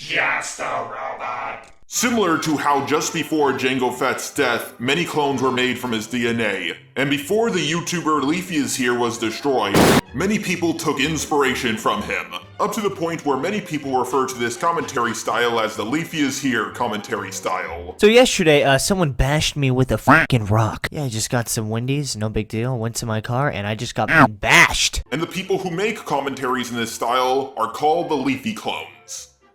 Just a robot. Similar to how just before Jango Fett's death, many clones were made from his DNA, and before the YouTuber Leafy is Here was destroyed, many people took inspiration from him, up to the point where many people refer to this commentary style as the Leafy is Here commentary style. So yesterday, someone bashed me with a fucking rock. Yeah, I just got some Wendy's, no big deal, went to my car, and I just got bashed. And the people who make commentaries in this style are called the Leafy clones.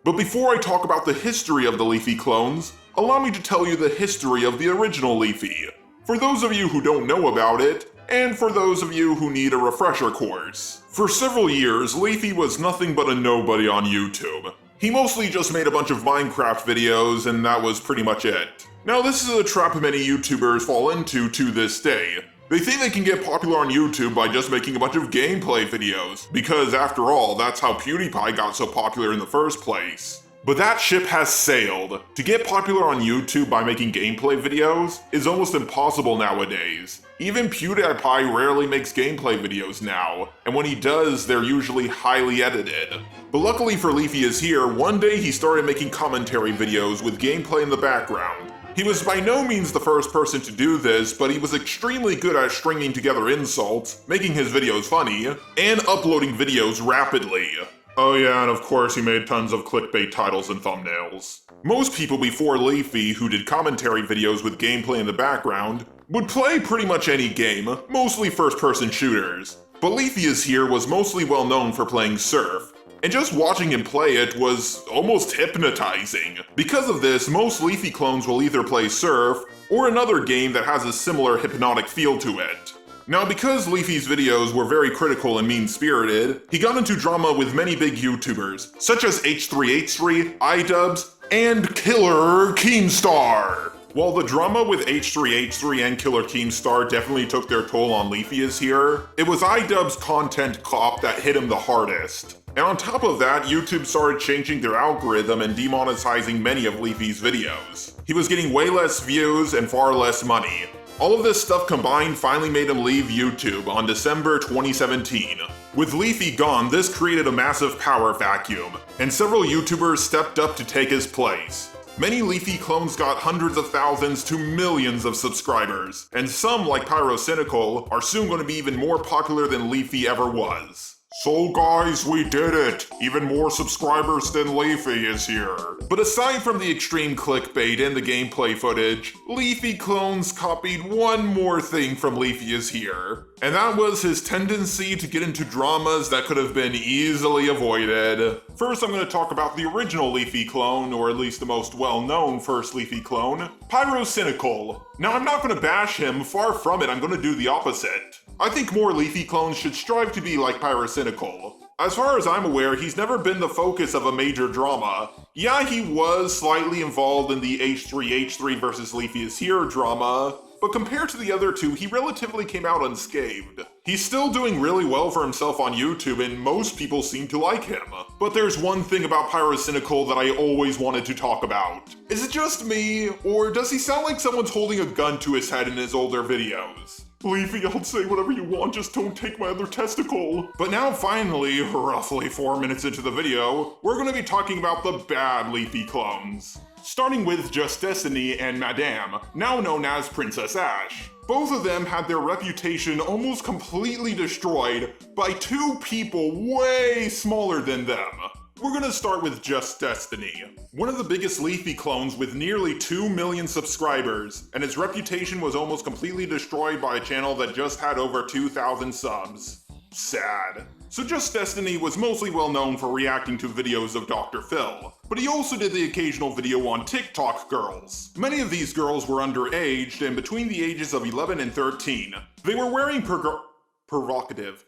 But before I talk about the history of the Leafy clones, allow me to tell you the history of the original Leafy, for those of you who don't know about it, and for those of you who need a refresher course. For several years, Leafy was nothing but a nobody on YouTube. He mostly just made a bunch of Minecraft videos, and that was pretty much it. Now this is a trap many YouTubers fall into to this day. They think they can get popular on YouTube by just making a bunch of gameplay videos, because after all, that's how PewDiePie got so popular in the first place. But that ship has sailed. To get popular on YouTube by making gameplay videos is almost impossible nowadays. Even PewDiePie rarely makes gameplay videos now, and when he does, they're usually highly edited. But luckily for Leafy is Here, one day he started making commentary videos with gameplay in the background. He was by no means the first person to do this, but he was extremely good at stringing together insults, making his videos funny, and uploading videos rapidly. Oh yeah, and of course he made tons of clickbait titles and thumbnails. Most people before Leafy who did commentary videos with gameplay in the background would play pretty much any game, mostly first-person shooters. But Leafy is Here was mostly well known for playing Surf, and just watching him play it was almost hypnotizing. Because of this, most Leafy clones will either play Surf, or another game that has a similar hypnotic feel to it. Now because Leafy's videos were very critical and mean-spirited, he got into drama with many big YouTubers, such as H3H3, iDubbbz, and Killer Keemstar. While the drama with H3H3 and Killer Keemstar definitely took their toll on Leafy is Here, it was iDubbbz's content cop that hit him the hardest. And on top of that, YouTube started changing their algorithm and demonetizing many of Leafy's videos. He was getting way less views and far less money. All of this stuff combined finally made him leave YouTube on December 2017. With Leafy gone, this created a massive power vacuum, and several YouTubers stepped up to take his place. Many Leafy clones got hundreds of thousands to millions of subscribers, and some, like Pyrocynical, are soon going to be even more popular than Leafy ever was. So guys, we did it! Even more subscribers than Leafy is here. But aside from the extreme clickbait and the gameplay footage, Leafy clones copied one more thing from Leafy is Here. And that was his tendency to get into dramas that could have been easily avoided. First, I'm going to talk about the original Leafy clone, or at least the most well-known first Leafy clone, Pyrocynical. Now, I'm not going to bash him, far from it, I'm going to do the opposite. I think more Leafy clones should strive to be like Pyrocynical. As far as I'm aware, he's never been the focus of a major drama. Yeah, he was slightly involved in the H3H3 versus Leafy is Here drama, but compared to the other two, he relatively came out unscathed. He's still doing really well for himself on YouTube, and most people seem to like him. But there's one thing about Pyrocynical that I always wanted to talk about. Is it just me, or does he sound like someone's holding a gun to his head in his older videos? Leafy, I'll say whatever you want, just don't take my other testicle. But now finally, roughly 4 minutes into the video, we're going to be talking about the bad Leafy clones. Starting with JustDestiny and Madame, now known as Princess Ash. Both of them had their reputation almost completely destroyed by two people way smaller than them. We're gonna start with JustDestiny, one of the biggest Leafy clones with nearly 2 million subscribers, and its reputation was almost completely destroyed by a channel that just had over 2,000 subs. Sad. So JustDestiny was mostly well known for reacting to videos of Dr. Phil, but he also did the occasional video on TikTok girls. Many of these girls were underaged and between the ages of 11 and 13. They were wearing provocative,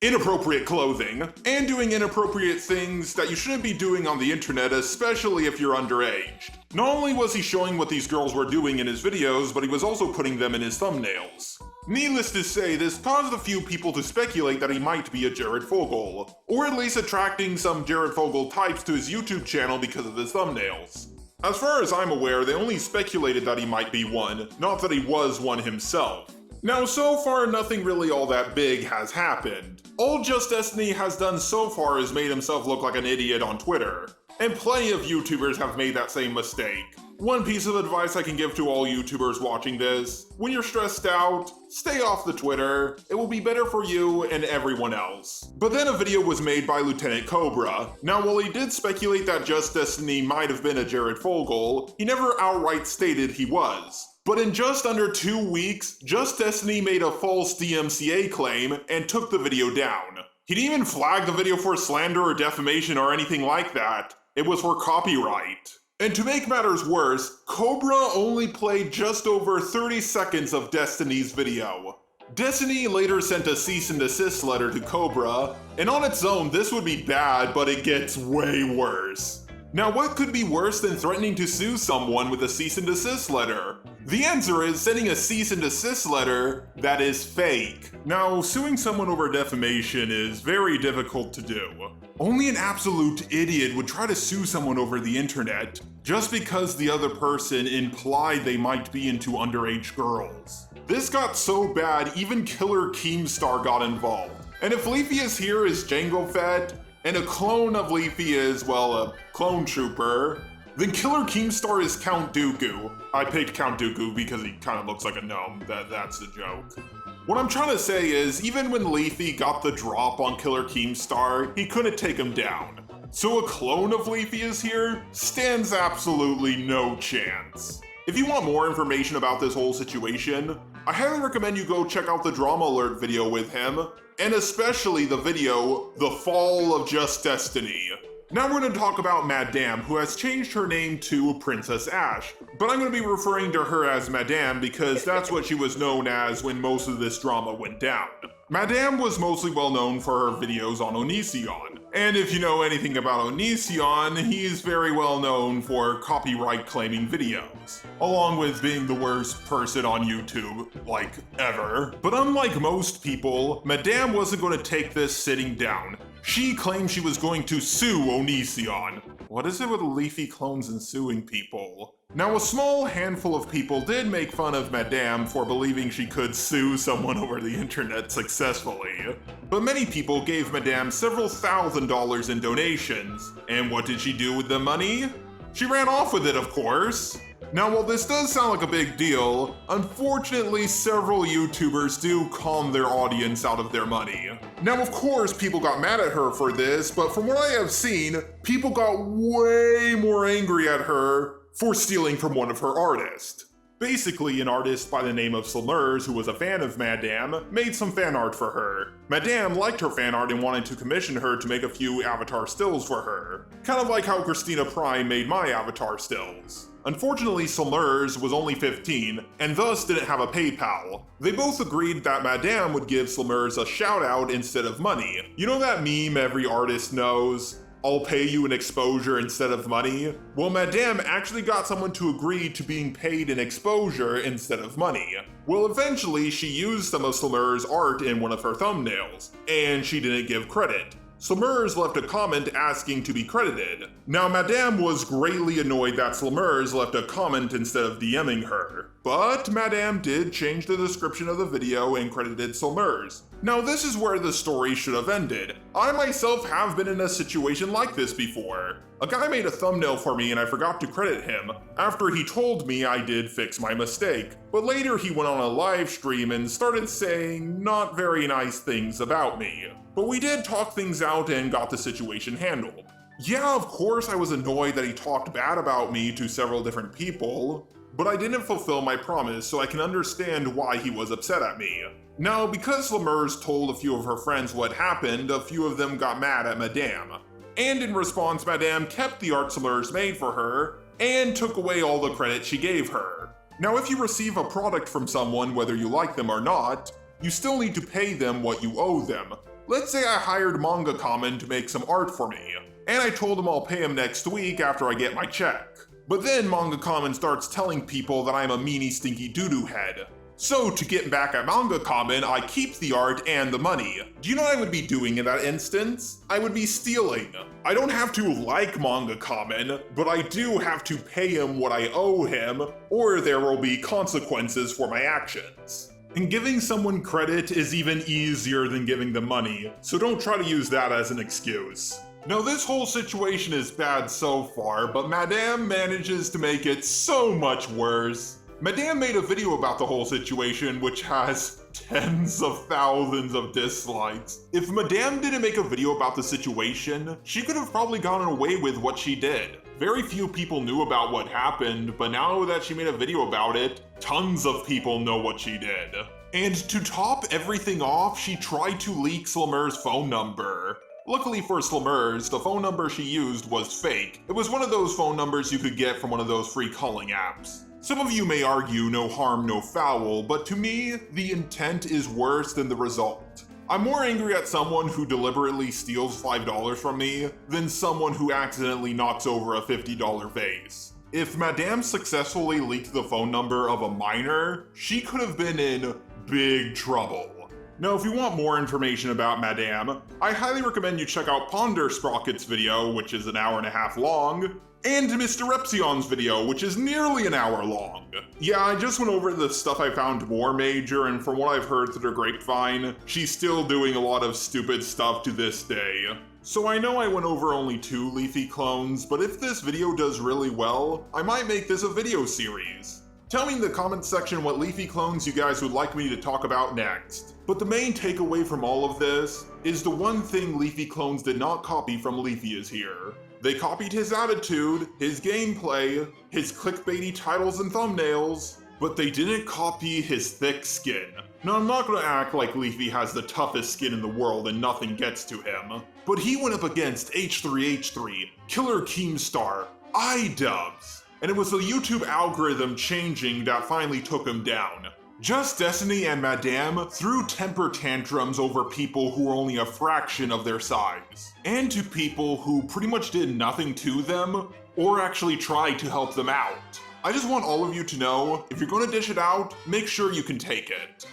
inappropriate clothing, and doing inappropriate things that you shouldn't be doing on the internet, especially if you're underaged. Not only was he showing what these girls were doing in his videos, but he was also putting them in his thumbnails. Needless to say, this caused a few people to speculate that he might be a Jared Fogle, or at least attracting some Jared Fogle types to his YouTube channel because of his thumbnails. As far as I'm aware, they only speculated that he might be one, not that he was one himself. Now, so far, nothing really all that big has happened. All JustDestiny has done so far is made himself look like an idiot on Twitter. And plenty of YouTubers have made that same mistake. One piece of advice I can give to all YouTubers watching this: when you're stressed out, stay off the Twitter. It will be better for you and everyone else. But then a video was made by Lieutenant Cobra. Now, while he did speculate that JustDestiny might have been a Jared Fogle, he never outright stated he was. But in just under 2 weeks, JustDestiny made a false DMCA claim and took the video down. He didn't even flag the video for slander or defamation or anything like that. It was for copyright. And to make matters worse, Cobra only played just over 30 seconds of Destiny's video. Destiny later sent a cease and desist letter to Cobra, and on its own this would be bad, but it gets way worse. Now, what could be worse than threatening to sue someone with a cease and desist letter? The answer is sending a cease and desist letter that is fake. Now, suing someone over defamation is very difficult to do. Only an absolute idiot would try to sue someone over the internet just because the other person implied they might be into underage girls. This got so bad, even Killer Keemstar got involved. And if Leafy is here as Jango Fett, and a clone of Leafy is, well, a clone trooper, then Killer Keemstar is Count Dooku. I picked Count Dooku because he kind of looks like a gnome. That's the joke. What I'm trying to say is, even when Leafy got the drop on Killer Keemstar, he couldn't take him down. So a clone of Leafy is here stands absolutely no chance. If you want more information about this whole situation, I highly recommend you go check out the Drama Alert video with him, and especially the video, The Fall of JustDestiny. Now we're going to talk about Madame, who has changed her name to Princess Ash, but I'm going to be referring to her as Madame because that's what she was known as when most of this drama went down. Madame was mostly well known for her videos on Onision, and if you know anything about Onision, he's very well known for copyright claiming videos, along with being the worst person on YouTube, like, ever. But unlike most people, Madame wasn't going to take this sitting down. She claimed she was going to sue Onision. What is it with Leafy clones and suing people? Now, a small handful of people did make fun of Madame for believing she could sue someone over the internet successfully. But many people gave Madame several $1,000s in donations. And what did she do with the money? She ran off with it, of course. Now, while this does sound like a big deal, unfortunately several YouTubers do con their audience out of their money. Now, of course, people got mad at her for this, but from what I have seen, people got way more angry at her for stealing from one of her artists. Basically, an artist by the name of Slmers, who was a fan of Madame, made some fan art for her. Madame liked her fan art and wanted to commission her to make a few avatar stills for her. Kind of like how Christina Prime made my avatar stills. Unfortunately, Slmers was only 15, and thus didn't have a PayPal. They both agreed that Madame would give Slmers a shout out instead of money. You know that meme every artist knows? I'll pay you an exposure instead of money? Well, Madame actually got someone to agree to being paid an exposure instead of money. Well, eventually she used some of Slmers' art in one of her thumbnails, and she didn't give credit. Slmers left a comment asking to be credited. Now, Madame was greatly annoyed that Slmers left a comment instead of DMing her, but Madame did change the description of the video and credited Slmers. Now, this is where the story should have ended. I myself have been in a situation like this before. A guy made a thumbnail for me and I forgot to credit him. After he told me, I did fix my mistake, but later he went on a live stream and started saying not very nice things about me. But we did talk things out and got the situation handled. Yeah, of course I was annoyed that he talked bad about me to several different people, but I didn't fulfill my promise, so I can understand why he was upset at me. Now, because Slmers told a few of her friends what happened, a few of them got mad at Madame. And in response, Madame kept the art Slmers made for her, and took away all the credit she gave her. Now, if you receive a product from someone, whether you like them or not, you still need to pay them what you owe them. Let's say I hired Manga Common to make some art for me, and I told him I'll pay him next week after I get my check. But then Manga Common starts telling people that I'm a meanie stinky doo-doo head. So to get back at Manga Common, I keep the art and the money. Do you know what I would be doing in that instance? I would be stealing. I don't have to like Manga Common, but I do have to pay him what I owe him, or there will be consequences for my actions. And giving someone credit is even easier than giving them money, so don't try to use that as an excuse. Now this whole situation is bad so far, but Madame manages to make it so much worse. Madame made a video about the whole situation, which has tens of thousands of dislikes. If Madame didn't make a video about the situation, she could have probably gotten away with what she did. Very few people knew about what happened, but now that she made a video about it, tons of people know what she did. And to top everything off, she tried to leak Slammer's phone number. Luckily for Slammers, the phone number she used was fake. It was one of those phone numbers you could get from one of those free calling apps. Some of you may argue no harm, no foul, but to me, the intent is worse than the result. I'm more angry at someone who deliberately steals $5 from me than someone who accidentally knocks over a $50 vase. If Madame successfully leaked the phone number of a minor, she could have been in big trouble. Now, if you want more information about Madame, I highly recommend you check out Ponder Sprocket's video, which is an hour and a half long, and Mr. Repzion's video, which is nearly an hour long. Yeah, I just went over the stuff I found more major, and from what I've heard through the grapevine, she's still doing a lot of stupid stuff to this day. So I know I went over only 2 Leafy clones, but if this video does really well, I might make this a video series. Tell me in the comments section what Leafy clones you guys would like me to talk about next. But the main takeaway from all of this is the one thing Leafy clones did not copy from Leafy is here. They copied his attitude, his gameplay, his clickbaity titles and thumbnails, but they didn't copy his thick skin. Now I'm not gonna act like Leafy has the toughest skin in the world and nothing gets to him, but he went up against H3H3, Killer Keemstar, iDubbbz, and it was the YouTube algorithm changing that finally took him down. JustDestiny and Madame threw temper tantrums over people who were only a fraction of their size, and to people who pretty much did nothing to them or actually tried to help them out. I just want all of you to know, if you're gonna dish it out, make sure you can take it.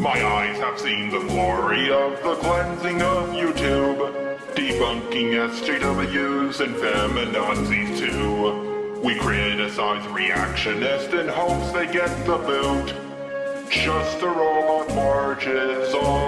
My eyes have seen the glory of the cleansing of YouTube, debunking SJWs and feminazis too. We criticize reactionists in hopes they get the boot, just to roll on marches all